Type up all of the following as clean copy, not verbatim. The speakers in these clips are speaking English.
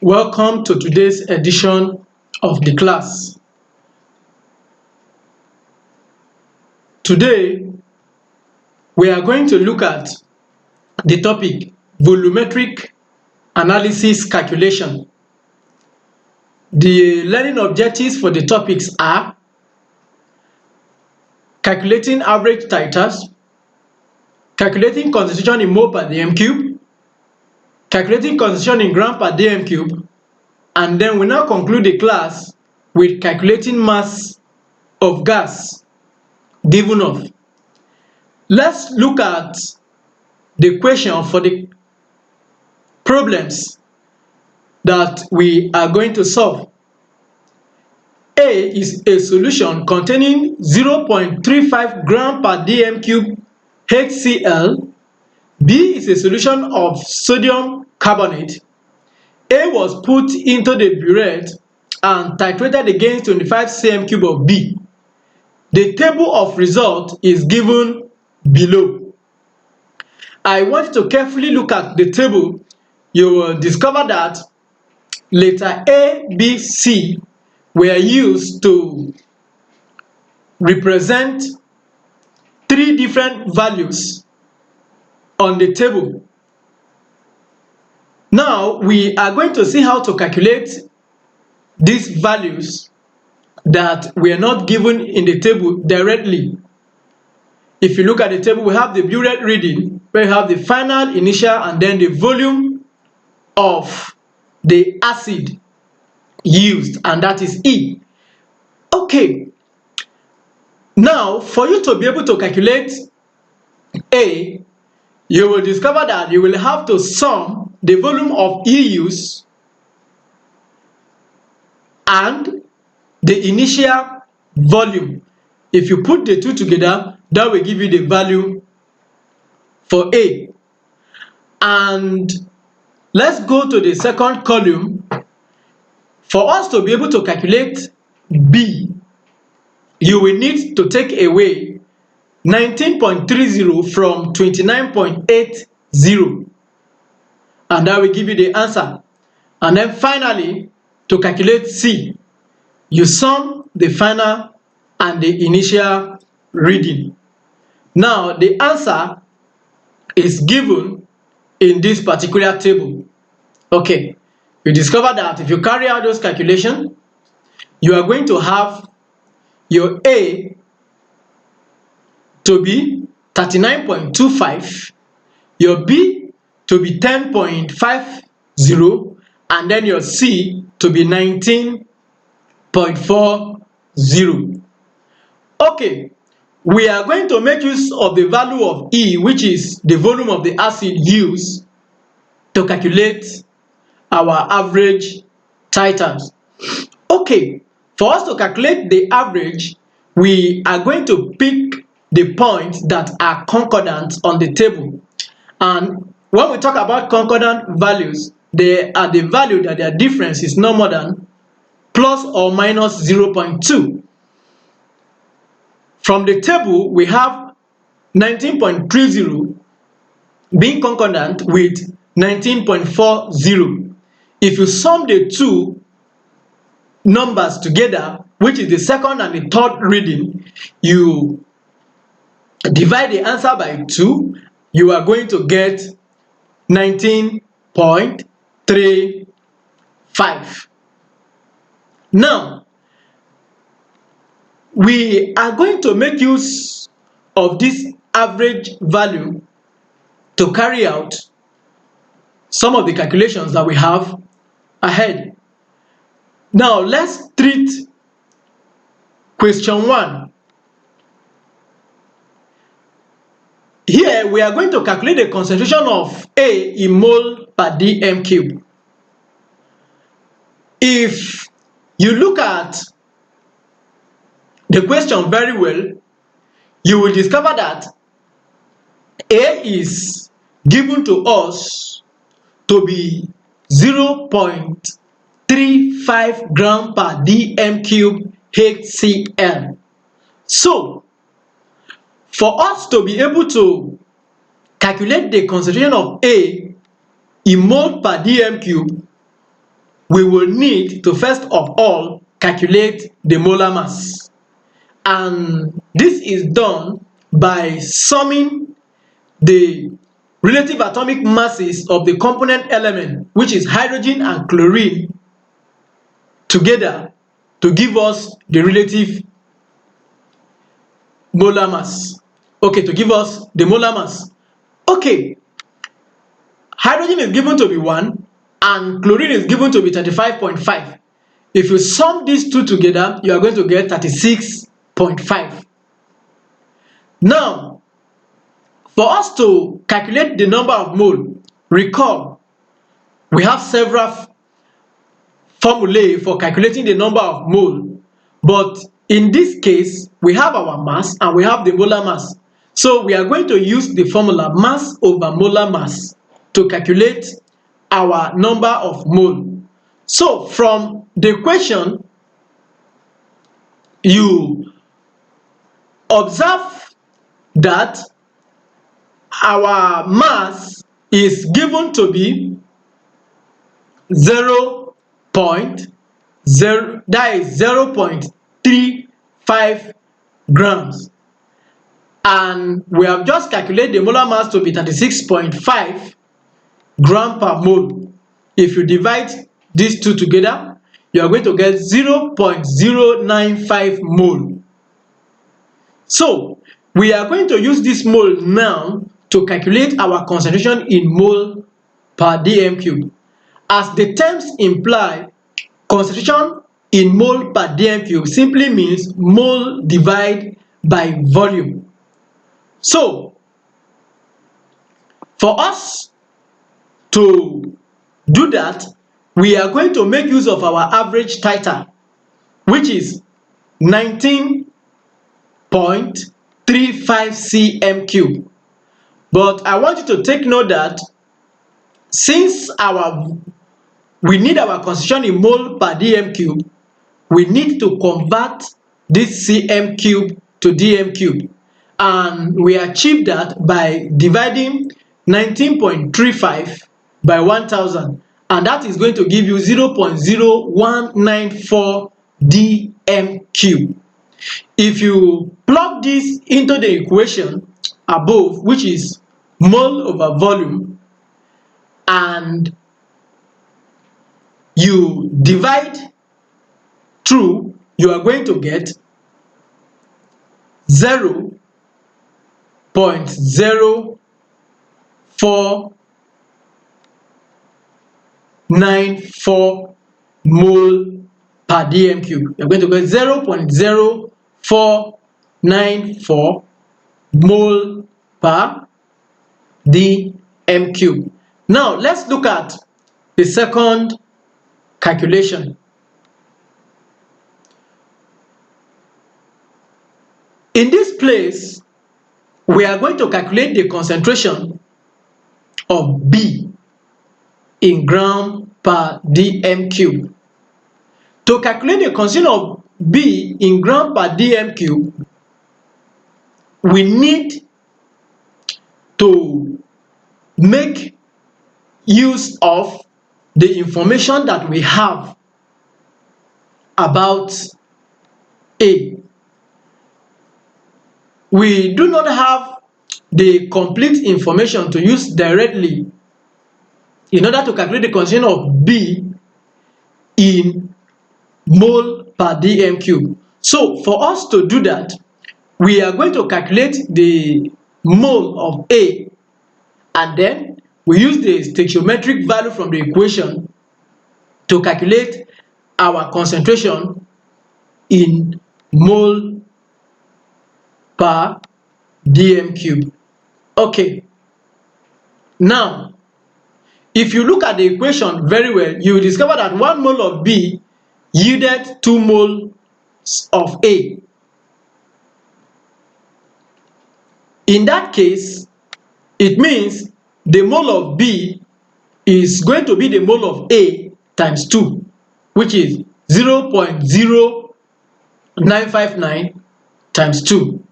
Welcome to today's edition of the class. Today, we are going to look at the topic volumetric analysis calculation. The learning objectives for the topics are calculating average titers, calculating concentration in mole per dm cube, calculating concentration in gram per dm cube, and then we now conclude the class with calculating mass of gas given off. Let's look at the question for the problems that we are going to solve. A is a solution containing 0.35 gram per dm cube HCl. B is a solution of sodium carbonate. A was put into the burette and titrated against 25 cm cube of B. The table of result is given below. I want you to carefully look at the table. You will discover that letter A, B, C were used to represent three different values on the table. Now we are going to see how to calculate these values that were not given in the table directly. If you look at the table, we have the burette reading, where you have the final, initial, and then the volume of the acid used, and that is E. Okay, now for you to be able to calculate A, you will discover that you will have to sum the volume of E used and the initial volume. If you put the two together, that will give you the value for A. And let's go to the second column. For us to be able to calculate B, you will need to take away 19.30 from 29.80, and that will give you the answer. And then finally, to calculate C, you sum the final and the initial reading. Now the answer is given in this particular table. Okay, you discover that if you carry out those calculations, you are going to have your A to be 39.25, your B to be 10.50, and then your C to be 19.40. Okay, we are going to make use of the value of E, which is the volume of the acid used, to calculate our average titers. Okay, for us to calculate the average, we are going to pick the points that are concordant on the table. And when we talk about concordant values, they are the value that their difference is no more than plus or minus 0.2. From the table, we have 19.30 being concordant with 19.40. If you sum the two numbers together, which is the second and the third reading, you divide the answer by 2, you are going to get 19.35. Now, we are going to make use of this average value to carry out some of the calculations that we have ahead. Now let's treat question 1. Here we are going to calculate the concentration of A in mole per dm cube. If you look at the question very well, you will discover that A is given to us to be 0.35 gram per dm cube HCl. So for us to be able to calculate the concentration of A in mole per dm cube, we will need to first of all calculate the molar mass. And this is done by summing the relative atomic masses of the component element, which is hydrogen and chlorine, together to give us the relative molar mass. Okay, to give us the molar mass. Okay, hydrogen is given to be 1 and chlorine is given to be 35.5. If you sum these two together, you are going to get 36.5. Now, for us to calculate the number of mole, recall, we have several formulae for calculating the number of mole, but in this case, we have our mass and we have the molar mass. So we are going to use the formula mass over molar mass to calculate our number of mole. So from the equation, you observe that our mass is given to be 0.35 grams, and we have just calculated the molar mass to be 36.5 gram per mole. If you divide these two together, you are going to get 0.095 mole. So we are going to use this mole now to calculate our concentration in mole per dm cube. As the terms imply, concentration in mole per dm cube simply means mole divided by volume. So for us to do that, we are going to make use of our average titer, which is 19.35 cm cube. But I want you to take note that since we need our concentration in mole per dm cube, we need to convert this cm cube to dm cube, and we achieve that by dividing 19.35 by 1000, and that is going to give you 0.0194 dm cube. If you plug this into the equation above, which is mole over volume, and you divide through, you are going to get 0.0494 mole per dm cube. You are going to get 0.0494 mole per dm cube. Now let's look at the second calculation. In this place, we are going to calculate the concentration of B in gram per dm cube. To calculate the concentration of B in gram per dm cube, we need to make use of the information that we have about A. We do not have the complete information to use directly in order to calculate the concentration of B in mole per dm cube. So for us to do that, we are going to calculate the mole of A, and then we use the stoichiometric value from the equation to calculate our concentration in mole per dm cube. Okay, now if you look at the equation very well, you will discover that 1 mole of B yielded 2 moles of A. In that case, it means the mole of B is going to be the mole of A times 2, which is 0.0959 times 2.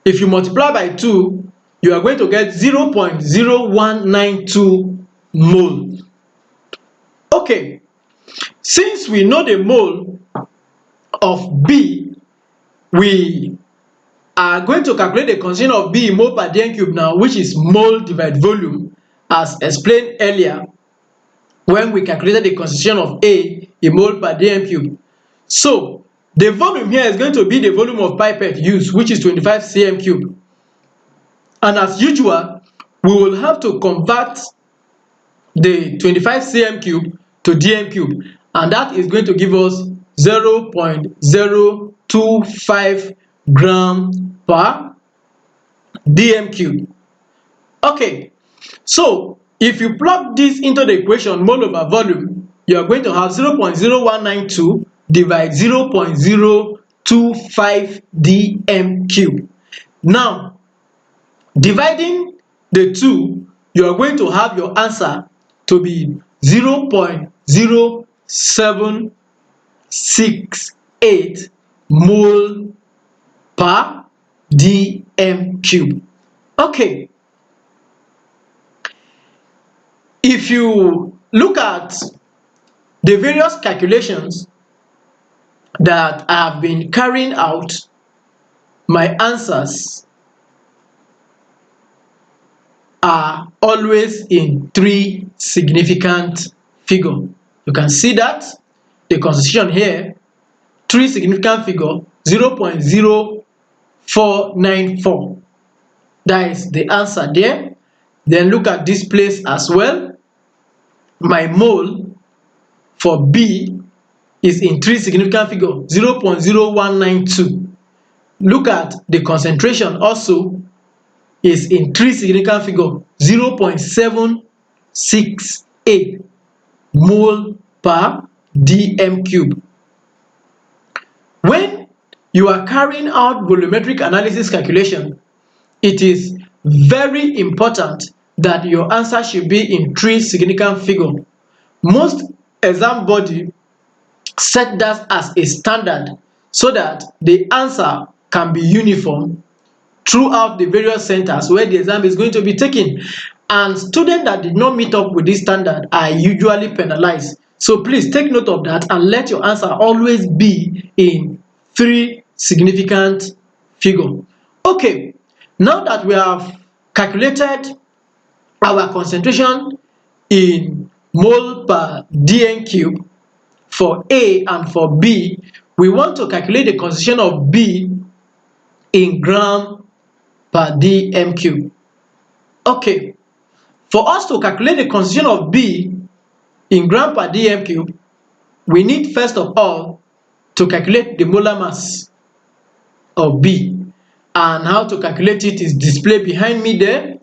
If you multiply by 2, you are going to get 0.0192 mole. Okay, since we know the mole of B, we are going to calculate the concentration of B in mole per dm cube now, which is mole divided volume, as explained earlier when we calculated the concentration of A in mole per dm cube. So the volume here is going to be the volume of pipette used, which is 25 cm cube. And as usual, we will have to convert the 25 cm cube to dm cube, and that is going to give us 0.025 gram per dm cube. Okay, so if you plug this into the equation mole over volume, you are going to have 0.0192 divide 0.025 dm cube. Now, dividing the two, you are going to have your answer to be 0.0768 mole per dm cube. Okay, if you look at the various calculations that I have been carrying out, my answers are always in three significant figure. You can see that the concentration here, three significant figure, 0.0494. That is the answer there. Then look at this place as well. My mole for B is in three significant figure, 0.0192. Look at the concentration also is in three significant figure, 0.768 mole per dm cube. When you are carrying out volumetric analysis calculation, it is very important that your answer should be in three significant figure. Most exam body set that as a standard so that the answer can be uniform throughout the various centers where the exam is going to be taken, and students that did not meet up with this standard are usually penalized. So please take note of that and let your answer always be in three significant figure. Okay, now that we have calculated our concentration in mole per dm cube for A and for B, we want to calculate the concentration of B in gram per dm cube. Okay, for us to calculate the concentration of B in gram per dm cube, we need first of all to calculate the molar mass of B, and how to calculate it is displayed behind me there,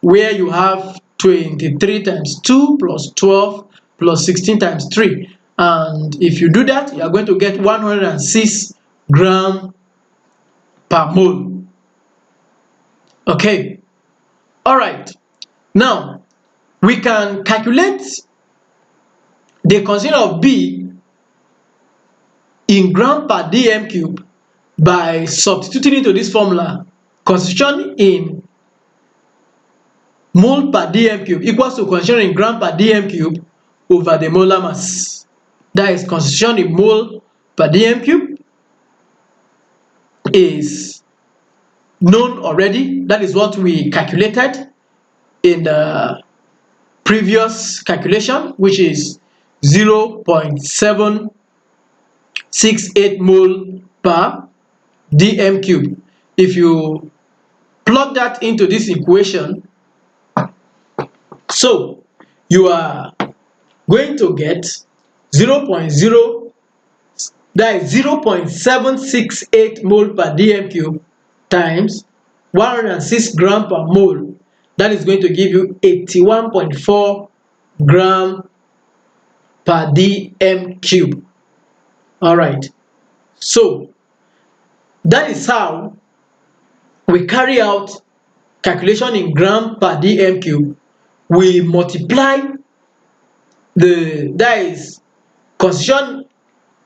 where you have 23 times 2 plus 12 plus 16 times 3, and if you do that, you are going to get 106 gram per mole. Okay, all right, now we can calculate the concentration of B in gram per dm cube by substituting into this formula. Concentration in mole per dm cube equals to concentration in gram per dm cube over the molar mass. That is, concentration in mole per dm cube is known already. That is what we calculated in the previous calculation, which is 0.768 mole per dm cube. If you plug that into this equation, so you are going to get 0.768 mole per dm cube times 106 gram per mole. That is going to give you 81.4 gram per dm cube. All right, so that is how we carry out calculation in gram per dm cube. We multiply that is concentration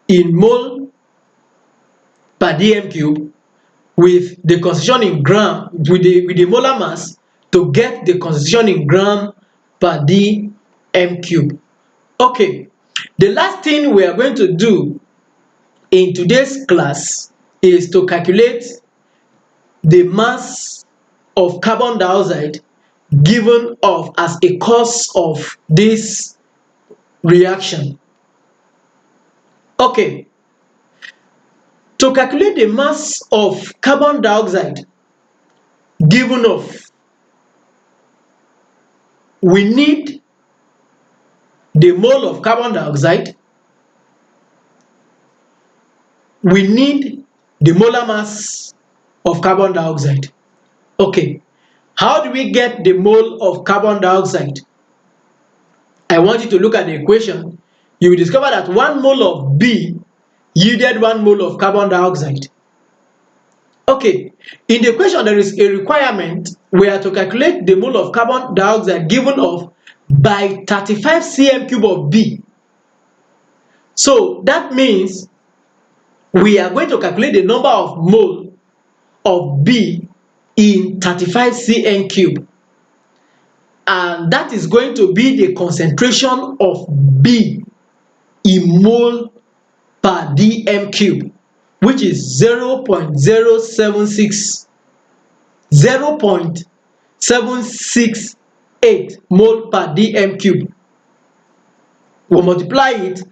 in mole per dm cube with the concentration in gram, with the molar mass, to get the concentration in gram per dm cube. Okay, The last thing we are going to do in today's class is to calculate the mass of carbon dioxide given off as a cause of this reaction. Okay, to calculate the mass of carbon dioxide given off, we need the mole of carbon dioxide, we need the molar mass of carbon dioxide. Okay, how do we get the mole of carbon dioxide? I want you to look at the equation. You will discover that 1 mole of B yielded 1 mole of carbon dioxide. Okay, in the equation there is a requirement. We are to calculate the mole of carbon dioxide given off by 35 cm³ of B. So that means we are going to calculate the number of mole of B in 35 cm³, and that is going to be the concentration of B in mole per dm³, which is 0.768 mole per dm³. We'll multiply it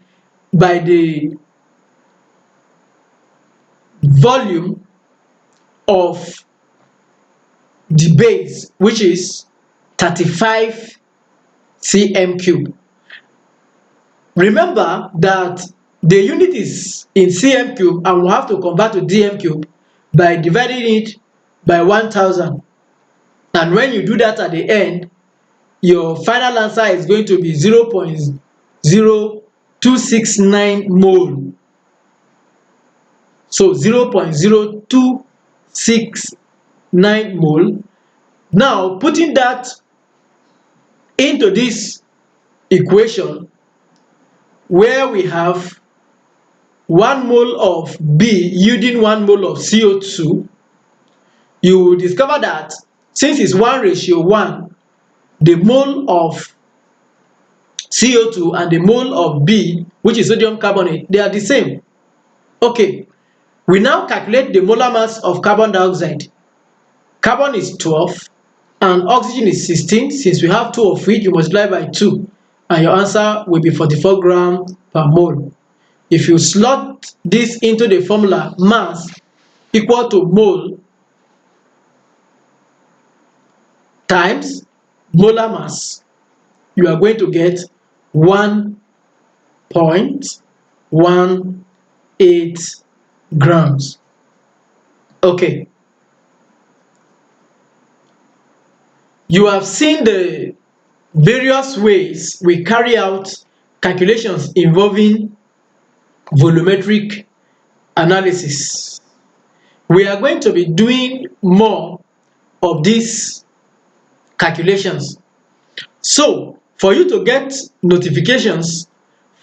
by the volume of the base, which is 35 cm³. Remember that the unit is in cm³ and we'll have to convert to dm³ by dividing it by 1000. And when you do that at the end, your final answer is going to be 0.0269 mole. So 0.0269 mole. Now putting that into this equation, where we have 1 mole of B yielding 1 mole of CO2, you will discover that since it's 1:1, the mole of CO2 and the mole of B, which is sodium carbonate, they are the same. Okay, we now calculate the molar mass of carbon dioxide. Carbon is 12 and oxygen is 16. Since we have 2 of which, you multiply by 2 and your answer will be 44 grams per mole. If you slot this into the formula, mass equal to mole times molar mass, you are going to get 1.18 grams. Okay. You have seen the various ways we carry out calculations involving volumetric analysis. We are going to be doing more of these calculations. So, for you to get notifications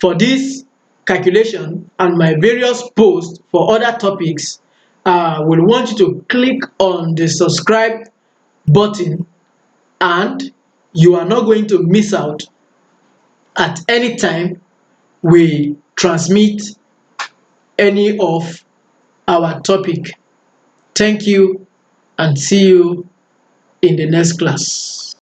for this calculation and my various posts for other topics, we'll want you to click on the subscribe button, and you are not going to miss out at any time we transmit any of our topic. Thank you and see you in the next class.